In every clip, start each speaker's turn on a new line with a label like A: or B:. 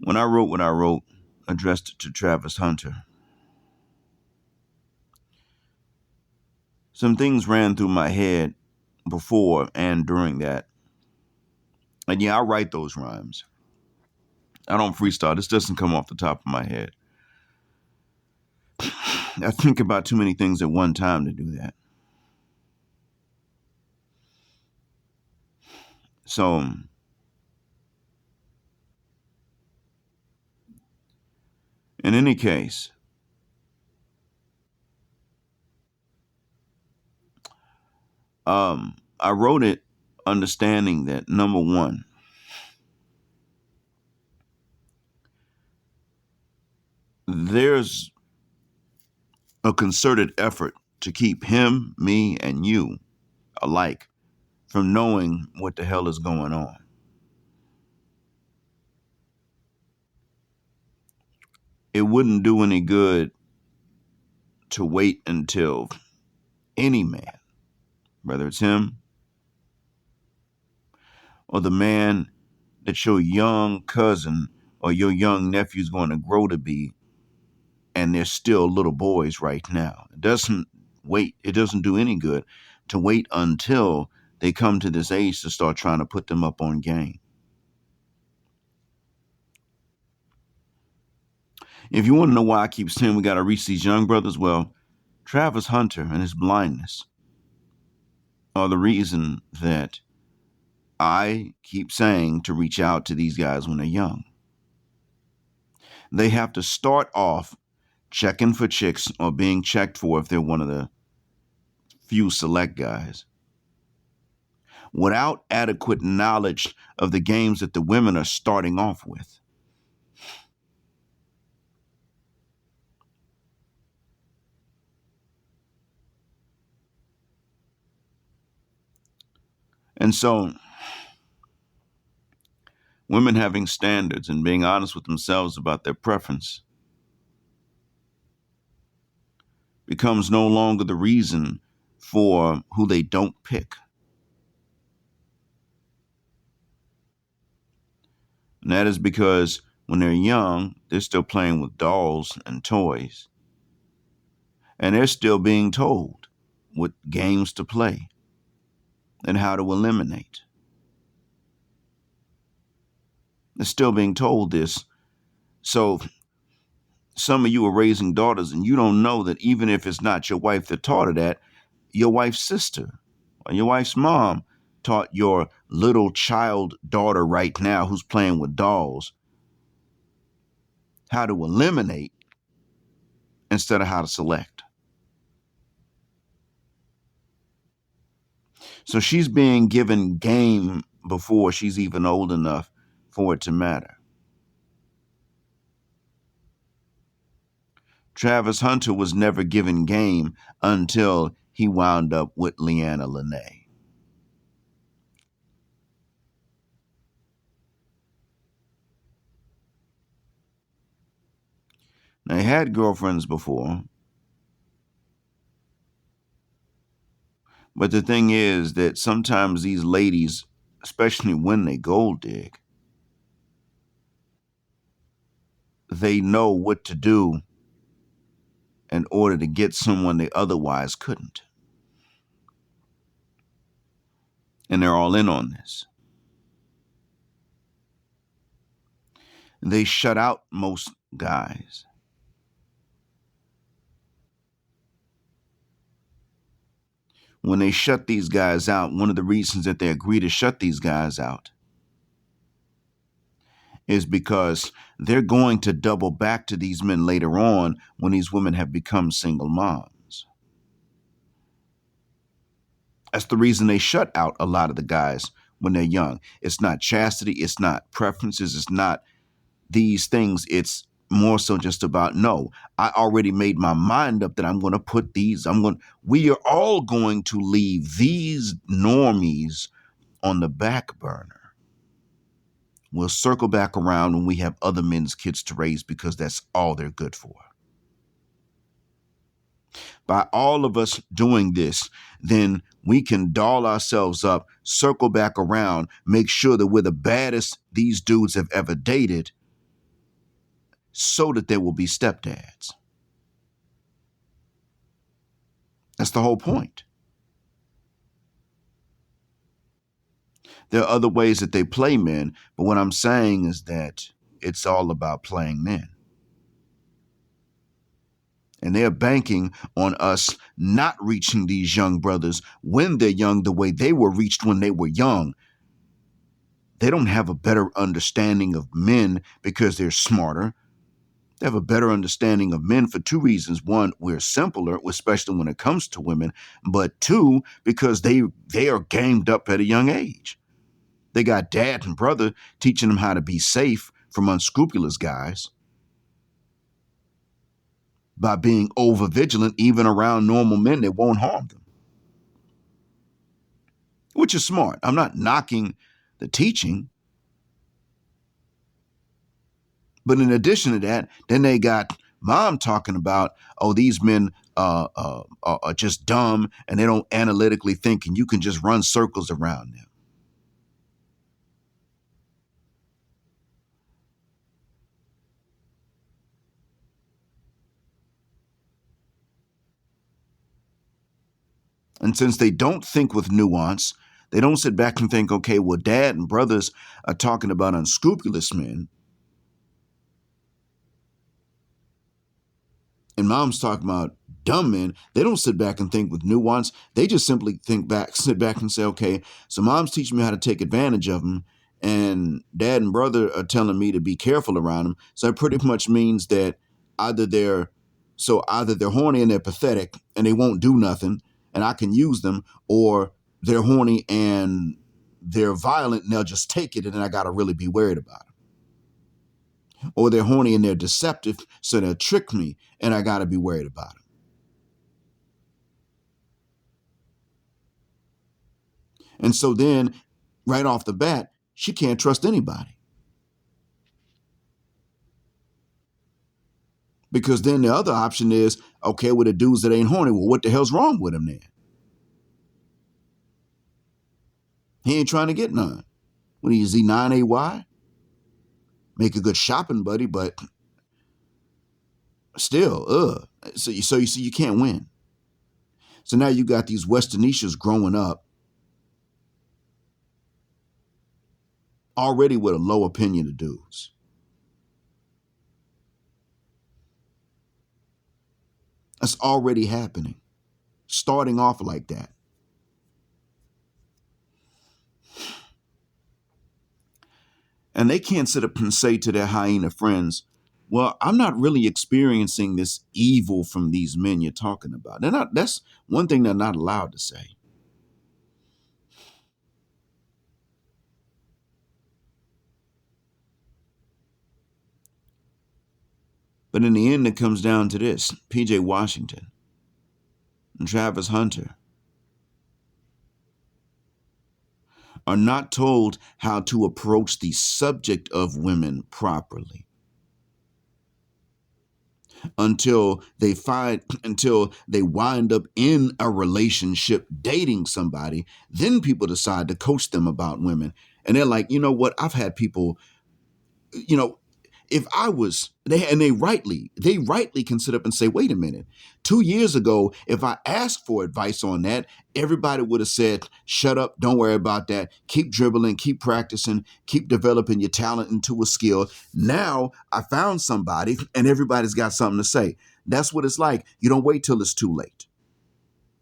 A: When I wrote what I wrote, addressed it to Travis Hunter, some things ran through my head before and during that. And yeah, I write those rhymes. I don't freestyle. This doesn't come off the top of my head. I think about too many things at one time to do that. So, in any case, I wrote it understanding that, number one, there's a concerted effort to keep him, me, and you alike from knowing what the hell is going on. It wouldn't do any good to wait until any man, whether it's him or the man that your young cousin or your young nephew is going to grow to be, and they're still little boys right now. It doesn't do any good to wait until they come to this age to start trying to put them up on game. If you want to know why I keep saying we got to reach these young brothers, well, Travis Hunter and his blindness are the reason that I keep saying to reach out to these guys when they're young. They have to start off checking for chicks or being checked for if they're one of the few select guys, without adequate knowledge of the games that the women are starting off with. And so women having standards and being honest with themselves about their preference becomes no longer the reason for who they don't pick. And that is because when they're young, they're still playing with dolls and toys. And they're still being told what games to play and how to eliminate. They're still being told this. So some of you are raising daughters and you don't know that even if it's not your wife that taught her that, your wife's sister or your wife's mom taught your little child daughter right now who's playing with dolls how to eliminate instead of how to select. So she's being given game before she's even old enough for it to matter. Travis Hunter was never given game until he wound up with Leanna Lene. Now, he had girlfriends before, but the thing is that sometimes these ladies, especially when they gold dig, they know what to do in order to get someone they otherwise couldn't. And they're all in on this. They shut out most guys. When they shut these guys out, one of the reasons that they agree to shut these guys out is because they're going to double back to these men later on when these women have become single moms. That's the reason they shut out a lot of the guys when they're young. It's not chastity. It's not preferences. It's not these things. It's more so just about, no, I already made my mind up that I'm going to put these, we are all going to leave these normies on the back burner. We'll circle back around when we have other men's kids to raise because that's all they're good for. By all of us doing this, then we can doll ourselves up, circle back around, make sure that we're the baddest these dudes have ever dated, so that there will be stepdads. That's the whole point. There are other ways that they play men, but what I'm saying is that it's all about playing men. And they're banking on us not reaching these young brothers when they're young the way they were reached when they were young. They don't have a better understanding of men because they're smarter. They have a better understanding of men for two reasons. One, we're simpler, especially when it comes to women. But two, because they are gamed up at a young age. They got dad and brother teaching them how to be safe from unscrupulous guys by being over vigilant even around normal men that won't harm them, which is smart. I'm not knocking the teaching. But in addition to that, then they got mom talking about, oh, these men are just dumb and they don't analytically think and you can just run circles around them. And since they don't think with nuance, they don't sit back and think, okay, well, dad and brothers are talking about unscrupulous men. And mom's talking about dumb men. They don't sit back and think with nuance. They just simply sit back and say, okay, so mom's teaching me how to take advantage of them. And dad and brother are telling me to be careful around them. So it pretty much means that either they're horny and they're pathetic and they won't do nothing and I can use them, or they're horny and they're violent and they'll just take it and then I got to really be worried about them. Or they're horny and they're deceptive, so they'll trick me and I got to be worried about them. And so then right off the bat, she can't trust anybody. Because then the other option is, okay, well, the dudes that ain't horny, well, what the hell's wrong with him then? He ain't trying to get none. What is he, 9AY? Make a good shopping buddy, but still, So you see, you can't win. So now you got these Westernicians growing up already with a low opinion of dudes. That's already happening, starting off like that. And they can't sit up and say to their hyena friends, well, I'm not really experiencing this evil from these men you're talking about. They're not. That's one thing they're not allowed to say. But in the end, it comes down to this. P.J. Washington and Travis Hunter are not told how to approach the subject of women properly until they wind up in a relationship dating somebody. Then people decide to coach them about women. And they're like, you know what? I've had people, if I was, they rightly can sit up and say, wait a minute, 2 years ago, if I asked for advice on that, everybody would have said, shut up, don't worry about that, keep dribbling, keep practicing, keep developing your talent into a skill. Now I found somebody and everybody's got something to say. That's what it's like. You don't wait till it's too late.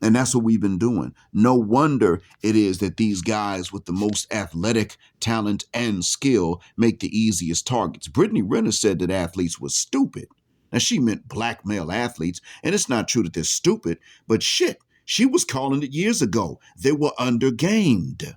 A: And that's what we've been doing. No wonder it is that these guys with the most athletic talent and skill make the easiest targets. Brittany Renner said that athletes were stupid. Now, she meant black male athletes, and it's not true that they're stupid, but shit, she was calling it years ago. They were undergamed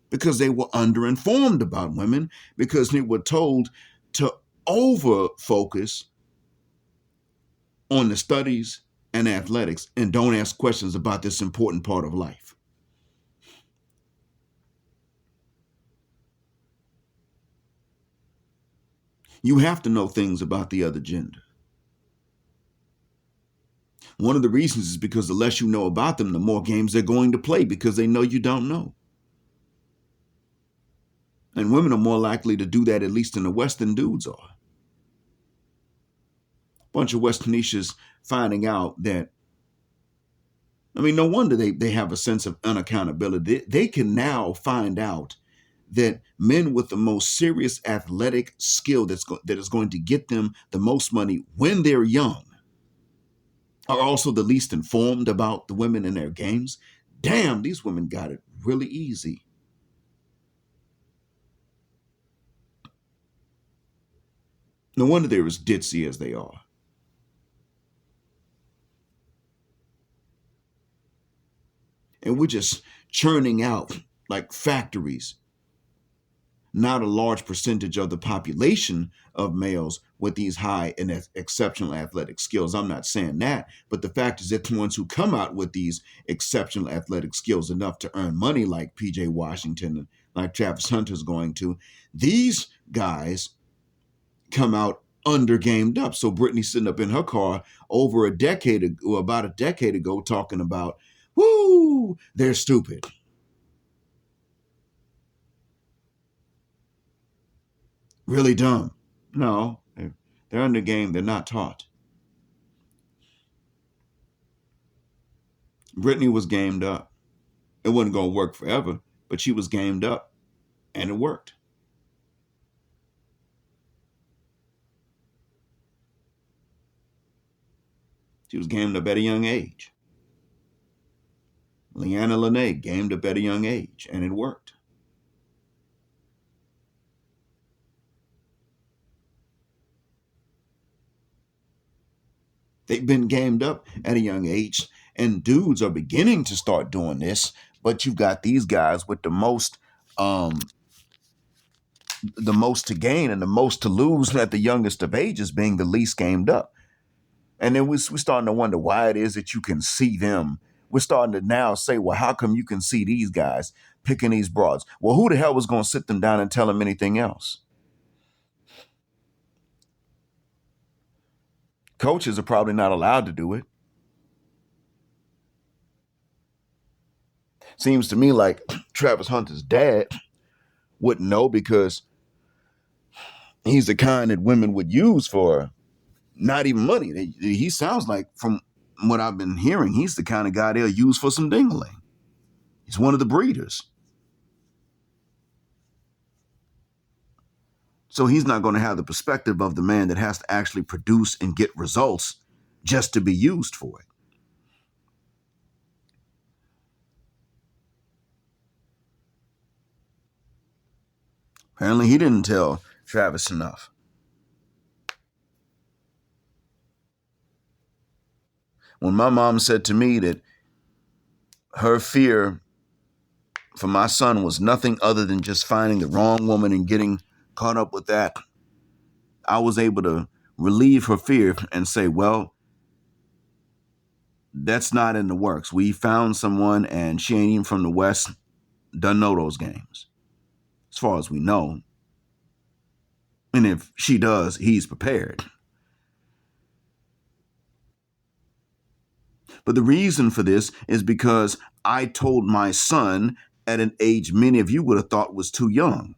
A: because they were underinformed about women, because they were told to over-focus on the studies and athletics and don't ask questions about this important part of life. You have to know things about the other gender. One of the reasons is because the less you know about them, the more games they're going to play because they know you don't know. And women are more likely to do that, at least in the West, than dudes are. bunch of Westernicians finding out that, I mean, no wonder they have a sense of unaccountability. They can now find out that men with the most serious athletic skill that is going to get them the most money when they're young are also the least informed about the women in their games. Damn, these women got it really easy. No wonder they're as ditzy as they are. And we're just churning out like factories, not a large percentage of the population of males with these high and exceptional athletic skills. I'm not saying that, but the fact is that the ones who come out with these exceptional athletic skills enough to earn money, like PJ Washington and like Travis Hunter's going to, these guys come out undergamed up. So Brittany's sitting up in her car over a decade ago, about a decade ago, talking about, woo, they're stupid. Really dumb. No, they're undergamed. They're not taught. Brittany was gamed up. It wasn't going to work forever, but she was gamed up, and it worked. She was gamed up at a young age. Leanna Lene gamed up at a young age, and it worked. They've been gamed up at a young age, and dudes are beginning to start doing this. But you've got these guys with the most to gain and the most to lose at the youngest of ages, being the least gamed up. And then we're starting to wonder why it is that you can see them. We're starting to now say, well, how come you can see these guys picking these broads? Well, who the hell was going to sit them down and tell them anything else? Coaches are probably not allowed to do it. Seems to me like Travis Hunter's dad wouldn't know, because he's the kind that women would use for not even money. He sounds like, from what I've been hearing, he's the kind of guy they'll use for some dingling. He's one of the breeders. So he's not going to have the perspective of the man that has to actually produce and get results just to be used for it. Apparently he didn't tell Travis enough. When my mom said to me that her fear for my son was nothing other than just finding the wrong woman and getting caught up with that, I was able to relieve her fear and say, well, that's not in the works. We found someone and she ain't even from the West, doesn't know those games, as far as we know. And if she does, he's prepared. But the reason for this is because I told my son at an age many of you would have thought was too young.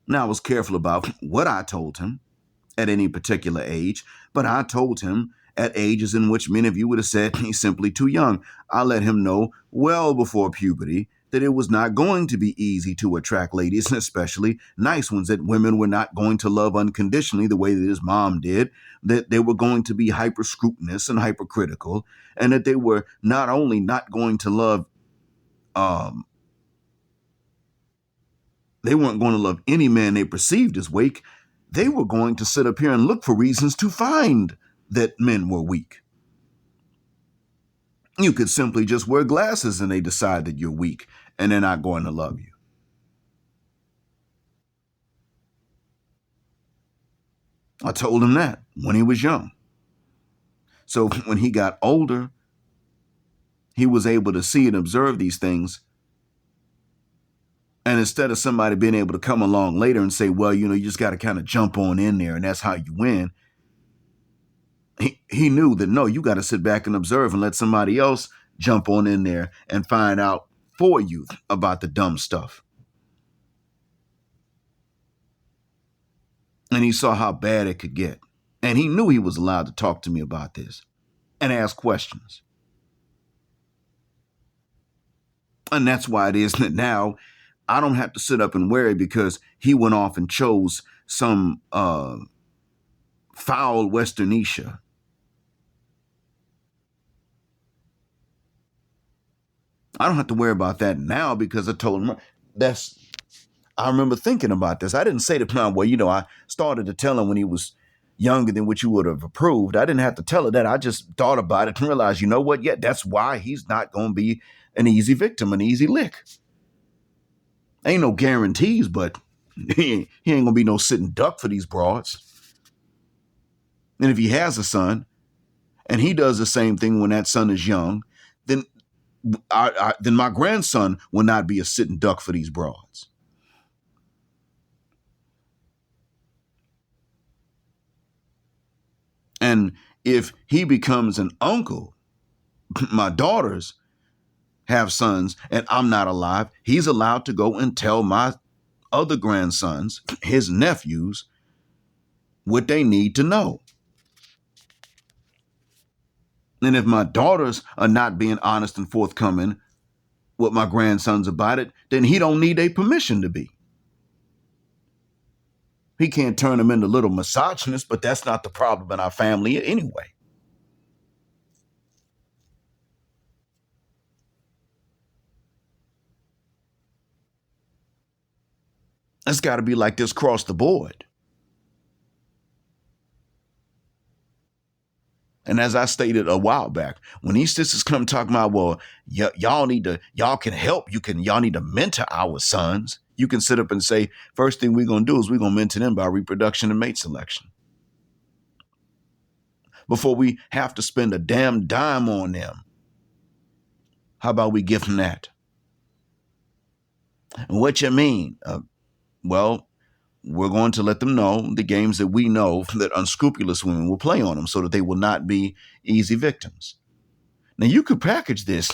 A: Now, I was careful about what I told him at any particular age, but I told him at ages in which many of you would have said he's simply too young. I let him know well before puberty that it was not going to be easy to attract ladies, and especially nice ones, that women were not going to love unconditionally the way that his mom did, that they were going to be hyper scrutinous and hypercritical, and that they were not only not going to love, they weren't going to love any man they perceived as weak. They were going to sit up here and look for reasons to find that men were weak. You could simply just wear glasses and they decide that you're weak and they're not going to love you. I told him that when he was young. So when he got older, he was able to see and observe these things. And instead of somebody being able to come along later and say, well, you just got to kind of jump on in there and that's how you win, he knew that, no, you got to sit back and observe and let somebody else jump on in there and find out for you about the dumb stuff. And he saw how bad it could get. And he knew he was allowed to talk to me about this and ask questions. And that's why it is that now I don't have to sit up and worry because he went off and chose some foul Westernisha. I don't have to worry about that now because I told him I remember thinking about this. I didn't say to him, well, I started to tell him when he was younger than what you would have approved. I didn't have to tell her that. I just thought about it and realized, you know what? Yeah, that's why he's not going to be an easy victim, an easy lick. Ain't no guarantees, but he ain't going to be no sitting duck for these broads. And if he has a son and he does the same thing when that son is young, then then my grandson will not be a sitting duck for these broads. And if he becomes an uncle, my daughters have sons and I'm not alive, he's allowed to go and tell my other grandsons, his nephews, what they need to know. And if my daughters are not being honest and forthcoming with my grandsons about it, then he don't need a permission to be. He can't turn them into little misogynists, but that's not the problem in our family anyway. It's got to be like this across the board. And as I stated a while back, when these sisters come talking about, well, y'all can help, y'all need to mentor our sons. You can sit up and say, first thing we're going to do is we're going to mentor them by reproduction and mate selection. Before we have to spend a damn dime on them, how about we give them that? And what you mean? Well, we're going to let them know the games that we know that unscrupulous women will play on them so that they will not be easy victims. Now, you could package this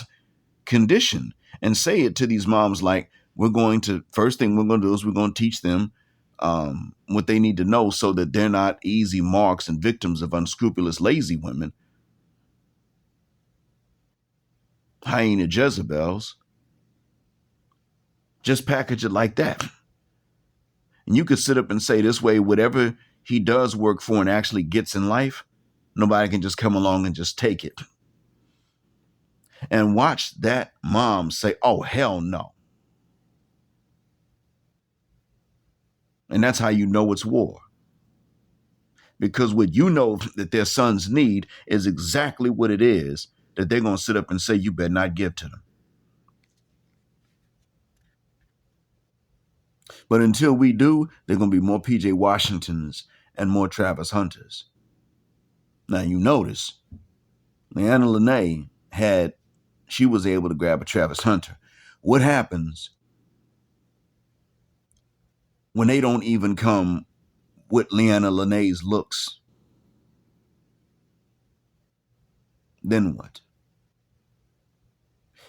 A: condition and say it to these moms like, first thing we're going to do is we're going to teach them what they need to know so that they're not easy marks and victims of unscrupulous, lazy women, hyena Jezebels. Just package it like that. And you could sit up and say this way, whatever he does work for and actually gets in life, nobody can just come along and just take it. And watch that mom say, oh, hell no. And that's how you know it's war. Because what you know that their sons need is exactly what it is that they're going to sit up and say, you better not give to them. But until we do, there are going to be more PJ Washingtons and more Travis Hunters. Now, you notice, Leanna Lene she was able to grab a Travis Hunter. What happens when they don't even come with Leanna Lene's looks? Then what?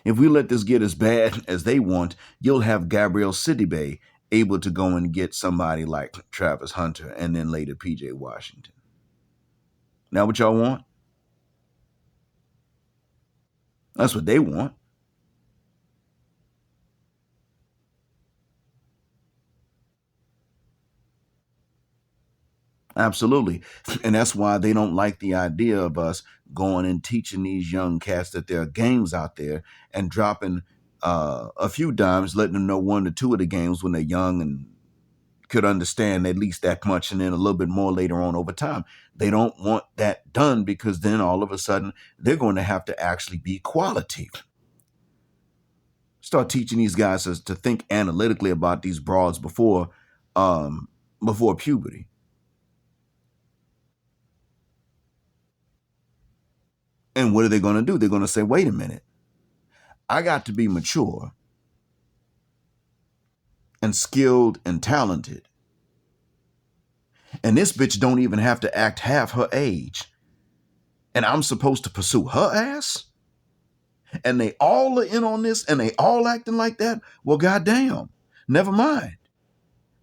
A: If we let this get as bad as they want, you'll have Gabrielle Sidibe able to go and get somebody like Travis Hunter and then later PJ Washington. Now what y'all want? That's what they want. Absolutely. And that's why they don't like the idea of us going and teaching these young cats that there are games out there and dropping a few dimes, letting them know one or two of the games when they're young and could understand at least that much, and then a little bit more later on over time. They don't want that done because then all of a sudden they're going to have to actually be quality. Start teaching these guys to think analytically about these broads before puberty. And what are they going to do? They're going to say, wait a minute, I got to be mature and skilled and talented. And this bitch don't even have to act half her age. And I'm supposed to pursue her ass? And they all are in on this and they all acting like that? Well, goddamn, never mind.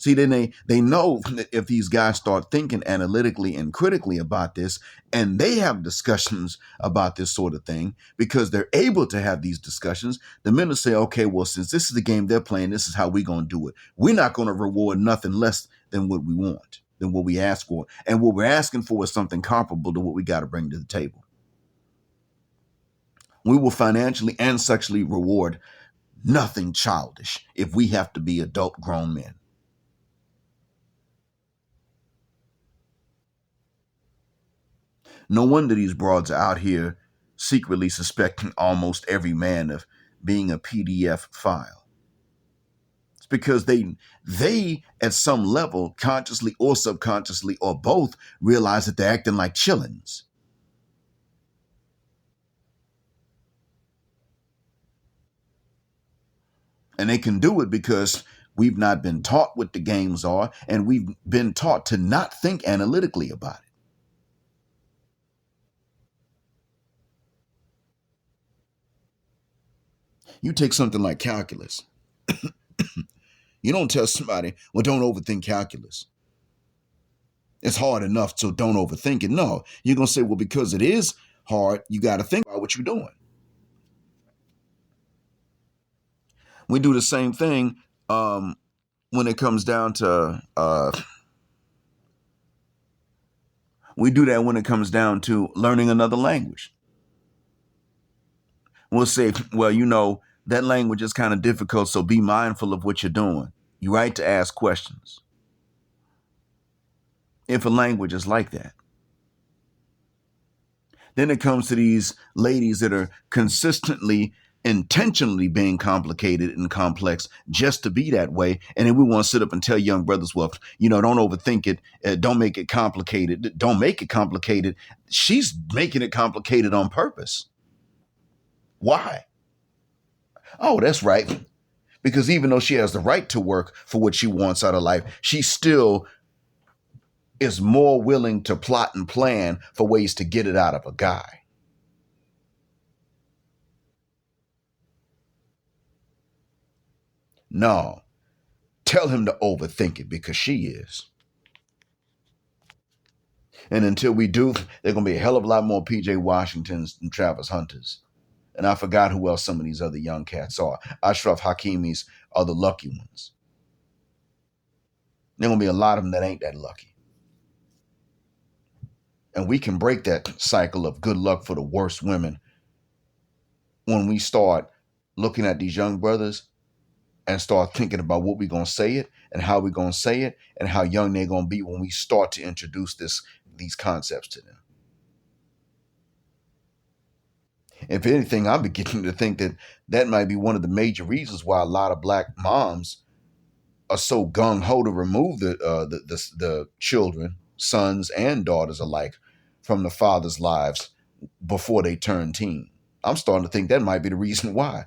A: See, then they know that if these guys start thinking analytically and critically about this, and they have discussions about this sort of thing, because they're able to have these discussions, the men will say, okay, well, since this is the game they're playing, this is how we're going to do it. We're not going to reward nothing less than what we want, than what we ask for. And what we're asking for is something comparable to what we got to bring to the table. We will financially and sexually reward nothing childish if we have to be adult grown men. No wonder these broads are out here secretly suspecting almost every man of being a PDF file. It's because they at some level, consciously or subconsciously or both, realize that they're acting like chillins. And they can do it because we've not been taught what the games are, and we've been taught to not think analytically about it. You take something like calculus. You don't tell somebody, well, don't overthink calculus. It's hard enough, so don't overthink it. No, you're going to say, well, because it is hard, you got to think about what you're doing. We do the same thing when it comes down to, we do that when it comes down to learning another language. We'll say, well, that language is kind of difficult, so be mindful of what you're doing. You're right to ask questions. If a language is like that. Then it comes to these ladies that are consistently, intentionally being complicated and complex just to be that way. And then we want to sit up and tell young brothers, well, don't overthink it. Don't make it complicated. Don't make it complicated. She's making it complicated on purpose. Why? Oh, that's right. Because even though she has the right to work for what she wants out of life, she still is more willing to plot and plan for ways to get it out of a guy. No, tell him to overthink it because she is. And until we do, there are going to be a hell of a lot more PJ Washingtons and Travis Hunters. And I forgot who else some of these other young cats are. Ashraf Hakimis are the lucky ones. There are going to be a lot of them that ain't that lucky. And we can break that cycle of good luck for the worst women when we start looking at these young brothers and start thinking about what we're going to say it and how we're going to say it and how young they're going to be when we start to introduce these concepts to them. If anything, I'm beginning to think that might be one of the major reasons why a lot of black moms are so gung-ho to remove the children, sons and daughters alike, from the father's lives before they turn teen. I'm starting to think that might be the reason why.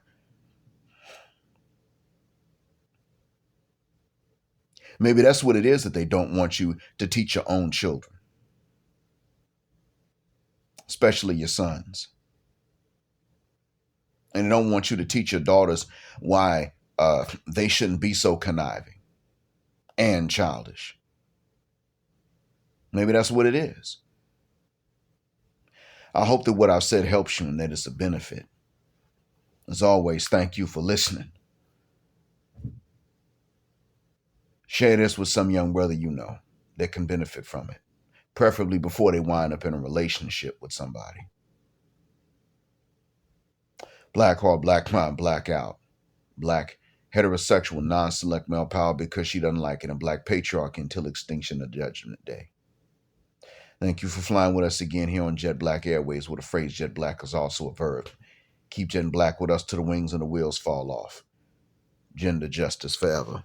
A: Maybe that's what it is, that they don't want you to teach your own children, especially your sons. And they don't want you to teach your daughters why they shouldn't be so conniving and childish. Maybe that's what it is. I hope that what I've said helps you and that it's a benefit. As always, thank you for listening. Share this with some young brother you know that can benefit from it, preferably before they wind up in a relationship with somebody. Black heart, black mind, black out. Black heterosexual, non-select male power because she doesn't like it, and black patriarchy until extinction of Judgment Day. Thank you for flying with us again here on Jet Black Airways, where the phrase jet black is also a verb. Keep jetting black with us till the wings and the wheels fall off. Gender justice forever.